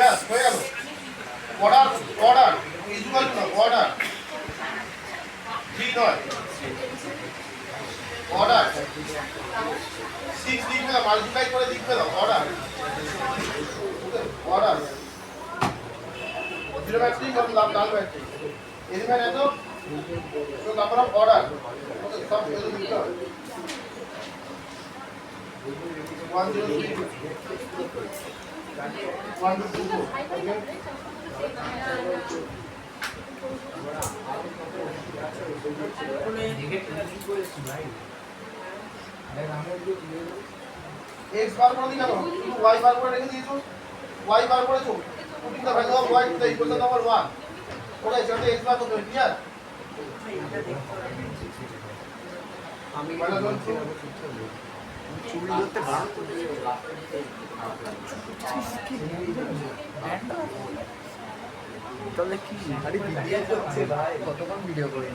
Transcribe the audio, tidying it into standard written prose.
ব্যাস হয়ে গেল। অর্ডার অর্ডার ইজুয়াল না অর্ডার জি নয় অর্ডার 6 লিখবে না মাল্টিপ্লাই করে লিখবে না অর্ডার অর্ডার জিরো ম্যাট্রিক और লাল ম্যাট্রিক এলিমেন্ট এত তো নাম্বার অফ অর্ডার ওকে সব এগুলো লিখতে হবে 103 124 ওকে x বার করে দিলাম কিন্তু y বার করে রেখে দিয়েছো y বার করেছো putting the value of y to the equation number 1 ওকে সেটা x বার করতে হবে ক্লিয়ার আমি চুরি করতে বারণ করতে তাহলে কি আরে ভিডিও করছে ভাই কতক্ষণ ভিডিও করে